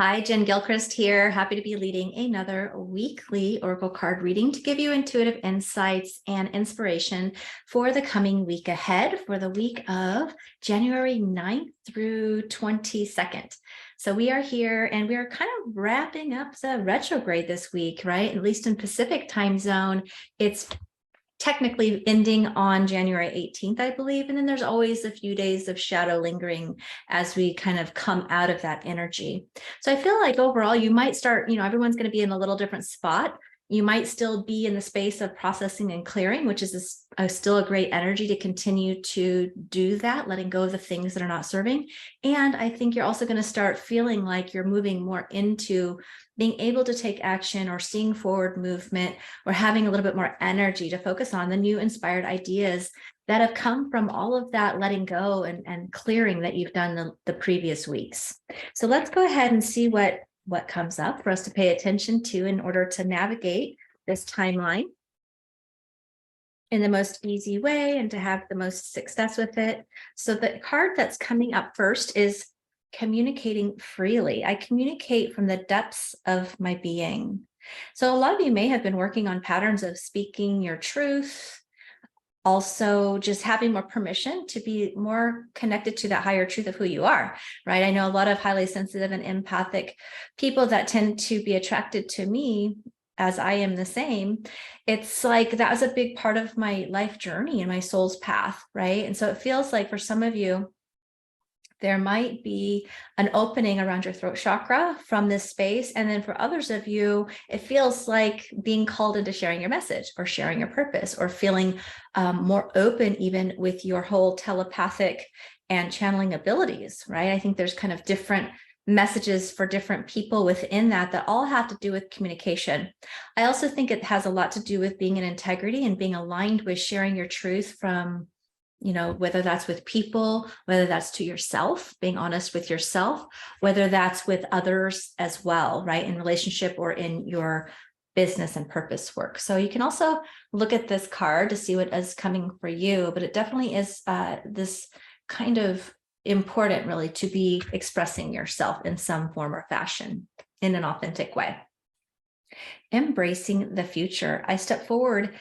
Hi, Jen Gilchrist here. Happy to be leading another weekly Oracle card reading to give you intuitive insights and inspiration for the coming week ahead, for the week of January 9th through 22nd. So we are here and we are kind of wrapping up the retrograde this week, right? At least in Pacific time zone, it's technically ending on January 18th, I believe. And then there's always a few days of shadow lingering as we kind of come out of that energy. So I feel like overall, you might start, everyone's going to be in a little different spot. You might still be in the space of processing and clearing, which is still a great energy to continue to do that, letting go of the things that are not serving. And I think you're also going to start feeling like you're moving more into being able to take action or seeing forward movement or having a little bit more energy to focus on the new inspired ideas that have come from all of that letting go and clearing that you've done the previous weeks. So let's go ahead and see what comes up for us to pay attention to in order to navigate this timeline in the most easy way and to have the most success with it. So the card that's coming up first is communicating freely. I communicate from the depths of my being. So a lot of you may have been working on patterns of speaking your truth, also just having more permission to be more connected to that higher truth of who you are, right? I know a lot of highly sensitive and empathic people that tend to be attracted to me, as I am the same. It's like that was a big part of my life journey and my soul's path, right? And so it feels like for some of you, there might be an opening around your throat chakra from this space. And then for others of you, it feels like being called into sharing your message or sharing your purpose or feeling more open even with your whole telepathic and channeling abilities, right? I think there's kind of different messages for different people within that all have to do with communication. I also think it has a lot to do with being in integrity and being aligned with sharing your truth from whether that's with people, whether that's to yourself, being honest with yourself, whether that's with others as well, right? In relationship or in your business and purpose work. So you can also look at this card to see what is coming for you, but it definitely is this kind of important really to be expressing yourself in some form or fashion in an authentic way. Embracing the future. I step forward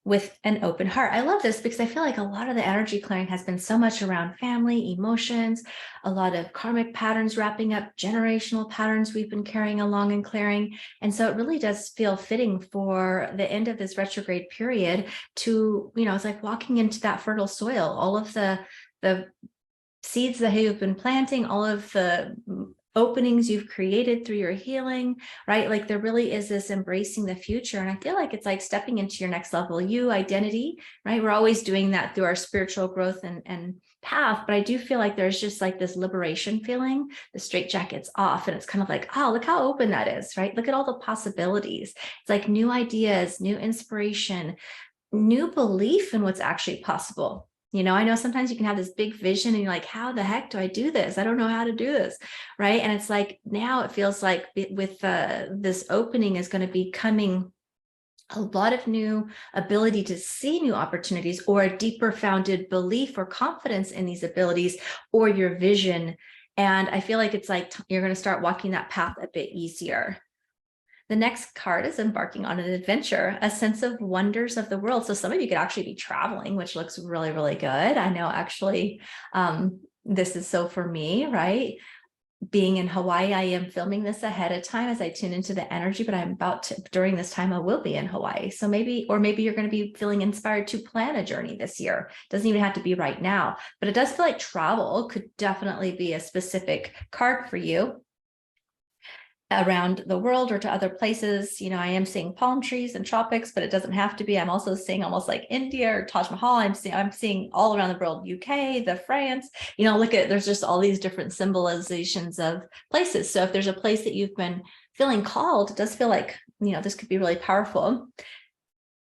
with an open heart. I love this because I feel like a lot of the energy clearing has been so much around family, emotions, a lot of karmic patterns wrapping up, generational patterns we've been carrying along and clearing. And so it really does feel fitting for the end of this retrograde period to, it's like walking into that fertile soil, all of the seeds that you've been planting, all of the openings you've created through your healing, right? Like there really is this embracing the future. And I feel like it's like stepping into your next level, identity, right? We're always doing that through our spiritual growth and path. But I do feel like there's just like this liberation feeling, the straitjacket's off. And it's kind of like, oh, look how open that is, right? Look at all the possibilities. It's like new ideas, new inspiration, new belief in what's actually possible. I know sometimes you can have this big vision and you're like, how the heck do I do this? I don't know how to do this, right? And it's like, now it feels like with this opening is going to be coming a lot of new ability to see new opportunities or a deeper founded belief or confidence in these abilities or your vision. And I feel like it's like you're going to start walking that path a bit easier. The next card is embarking on an adventure, a sense of wonders of the world. So some of you could actually be traveling, which looks really, really good. I know actually this is so for me, right? Being in Hawaii, I am filming this ahead of time as I tune into the energy, but I'm about to, during this time, I will be in Hawaii. So maybe you're going to be feeling inspired to plan a journey this year. Doesn't even have to be right now, but it does feel like travel could definitely be a specific card for you around the world or to other places. I am seeing palm trees and tropics, but it doesn't have to be. I'm also seeing almost like India or Taj Mahal. I'm seeing all around the world, UK, France, there's just all these different symbolizations of places. So if there's a place that you've been feeling called, it does feel like, this could be really powerful.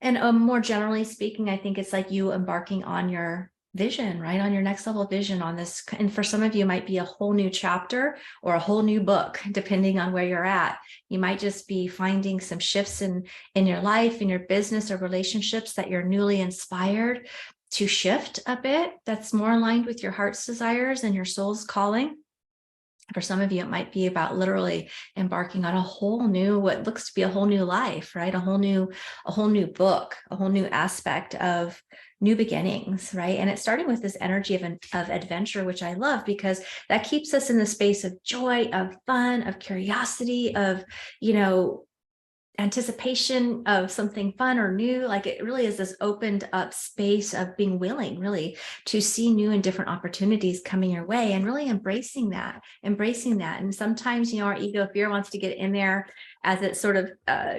And more generally speaking, I think it's like you embarking on your vision, right? On your next level vision on this. And for some of you, it might be a whole new chapter or a whole new book, depending on where you're at. You might just be finding some shifts in your life, in your business or relationships that you're newly inspired to shift a bit. That's more aligned with your heart's desires and your soul's calling. For some of you, it might be about literally embarking on a whole new, what looks to be a whole new life, right? A whole new book, a whole new aspect of new beginnings, right? And it's starting with this energy of adventure, which I love, because that keeps us in the space of joy, of fun, of curiosity, of, anticipation of something fun or new. Like, it really is this opened up space of being willing really to see new and different opportunities coming your way, and really embracing that. And sometimes, our ego fear wants to get in there, as it sort of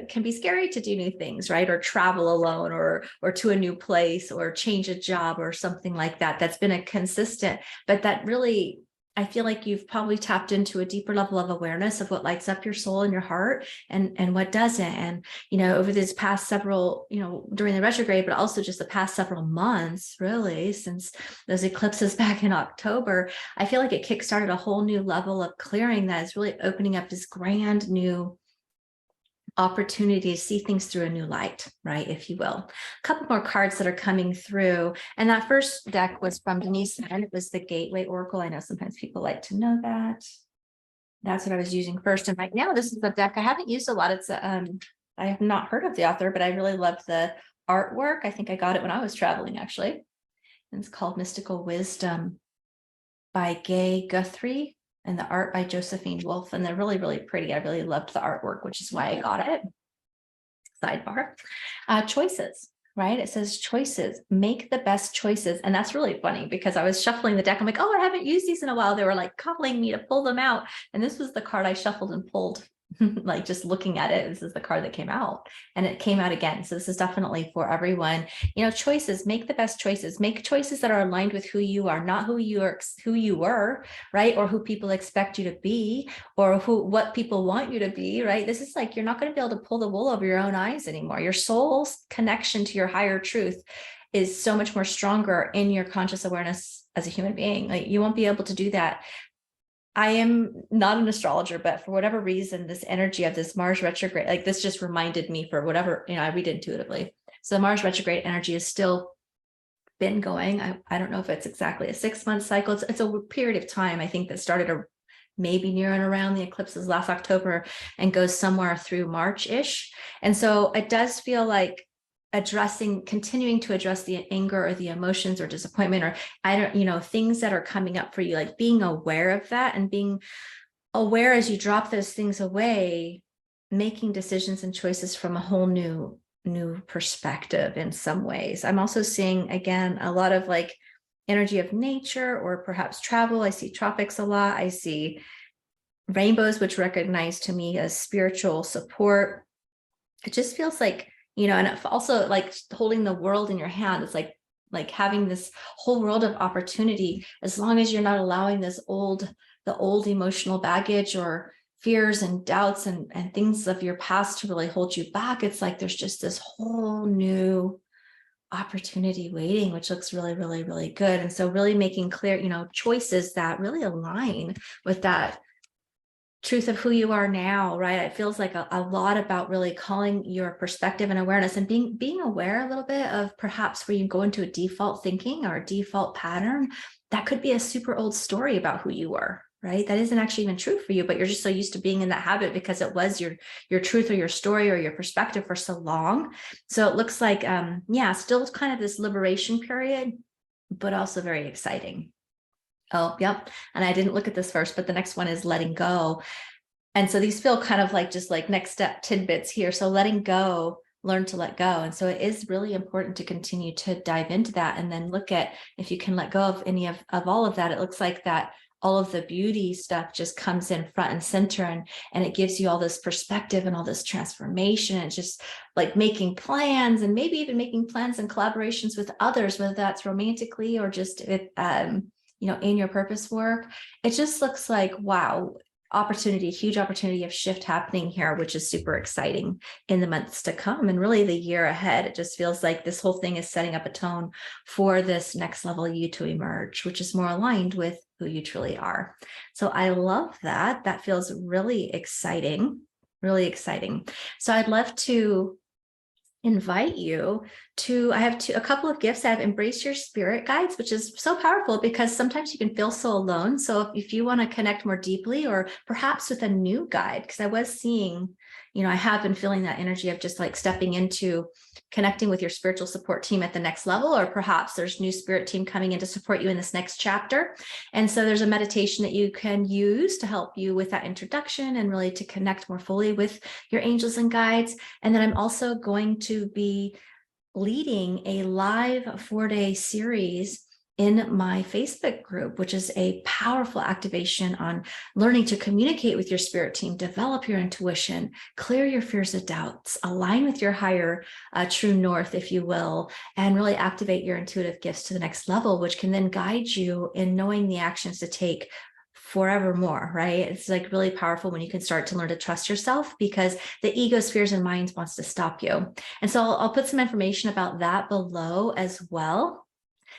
can be scary to do new things, right? Or travel alone, or to a new place, or change a job, or something like that. That's been a consistent, but that really, I feel like you've probably tapped into a deeper level of awareness of what lights up your soul and your heart, and what doesn't. And, over this past several, during the retrograde, but also just the past several months, really, since those eclipses back in October, I feel like it kickstarted a whole new level of clearing that is really opening up this grand new opportunity to see things through a new light, right, if you will. A couple more cards that are coming through. And that first deck was from Denise, and it was the Gateway Oracle. I know sometimes people like to know that. That's what I was using first. And right now, this is the deck I haven't used a lot. It's I have not heard of the author, but I really love the artwork. I think I got it when I was traveling, actually. And it's called Mystical Wisdom by Gay Guthrie, and the art by Josephine Wolfe. And they're really, really pretty. I really loved the artwork, which is why I got it. Sidebar. Choices, right? It says choices, make the best choices. And that's really funny, because I was shuffling the deck. I'm like, oh, I haven't used these in a while. They were like calling me to pull them out. And this was the card I shuffled and pulled. Like, just looking at it, this is the card that came out, and it came out again. So this is definitely for everyone. Choices, make the best choices, make choices that are aligned with who you are, not who you were, right? Or who people expect you to be, or what people want you to be, right? This is like, you're not going to be able to pull the wool over your own eyes anymore. Your soul's connection to your higher truth is so much more stronger in your conscious awareness as a human being. Like, you won't be able to do that. I am not an astrologer, but for whatever reason, this energy of this Mars retrograde, like, this just reminded me, for whatever, I read intuitively. So the Mars retrograde energy has still been going. I don't know if it's exactly a 6-month cycle. It's a period of time, I think, that started maybe near and around the eclipses last October, and goes somewhere through March-ish. And so it does feel like continuing to address the anger or the emotions or disappointment, or things that are coming up for you, like being aware of that, and being aware as you drop those things away, making decisions and choices from a whole new perspective in some ways. I'm also seeing, again, a lot of like energy of nature, or perhaps travel. I see tropics a lot. I see rainbows, which recognize to me as spiritual support. It just feels like, and it also, like, holding the world in your hand. It's like having this whole world of opportunity, as long as you're not allowing the old emotional baggage, or fears and doubts and things of your past to really hold you back. It's like there's just this whole new opportunity waiting, which looks really, really, really good. And so really making clear, choices that really align with that truth of who you are now, right? It feels like a lot about really calling your perspective and awareness, and being aware a little bit of perhaps where you go into a default thinking or a default pattern that could be a super old story about who you were, right? That isn't actually even true for you, but you're just so used to being in that habit because it was your truth or your story or your perspective for so long. So it looks like, still kind of this liberation period, but also very exciting. Oh, yep. And I didn't look at this first, but the next one is letting go. And so these feel kind of like just like next step tidbits here. So letting go, learn to let go. And so it is really important to continue to dive into that, and then look at if you can let go of any of all of that. It looks like that all of the beauty stuff just comes in front and center, and it gives you all this perspective and all this transformation. And just like making plans, and maybe even making plans and collaborations with others, whether that's romantically or just in your purpose work. It just looks like, wow, huge opportunity of shift happening here, which is super exciting in the months to come, and really the year ahead. It just feels like this whole thing is setting up a tone for this next level of you to emerge, which is more aligned with who you truly are. So I love that. That feels really exciting, really exciting. So I'd love to invite you to, I have a couple of gifts. I have Embrace Your Spirit Guides, which is so powerful because sometimes you can feel so alone. So if you want to connect more deeply, or perhaps with a new guide, because I was seeing, I have been feeling that energy of just like stepping into connecting with your spiritual support team at the next level, or perhaps there's new spirit team coming in to support you in this next chapter. And so there's a meditation that you can use to help you with that introduction and really to connect more fully with your angels and guides. And then I'm also going to be leading a live 4-day series in my Facebook group, which is a powerful activation on learning to communicate with your spirit team, develop your intuition, clear your fears of doubts, align with your higher true north, if you will, and really activate your intuitive gifts to the next level, which can then guide you in knowing the actions to take forevermore, right? It's like really powerful when you can start to learn to trust yourself, because the ego's fears and minds wants to stop you. And so I'll put some information about that below as well,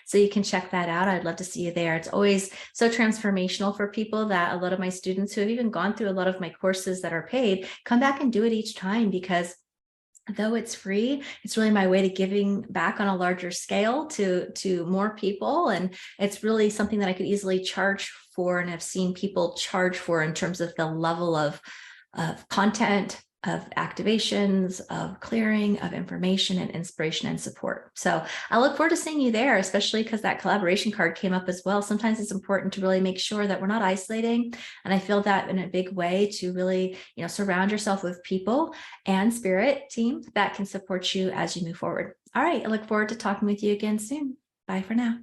so you can check that out. I'd love to see you there. It's always so transformational for people that a lot of my students who have even gone through a lot of my courses that are paid come back and do it each time, because though it's free, it's really my way to giving back on a larger scale to more people. And it's really something that I could easily charge for, and I've seen people charge for in terms of the level of content, of activations, of clearing, of information and inspiration and support. So I look forward to seeing you there, especially because that collaboration card came up as well. Sometimes it's important to really make sure that we're not isolating. And I feel that in a big way to really, surround yourself with people and spirit team that can support you as you move forward. All right. I look forward to talking with you again soon. Bye for now.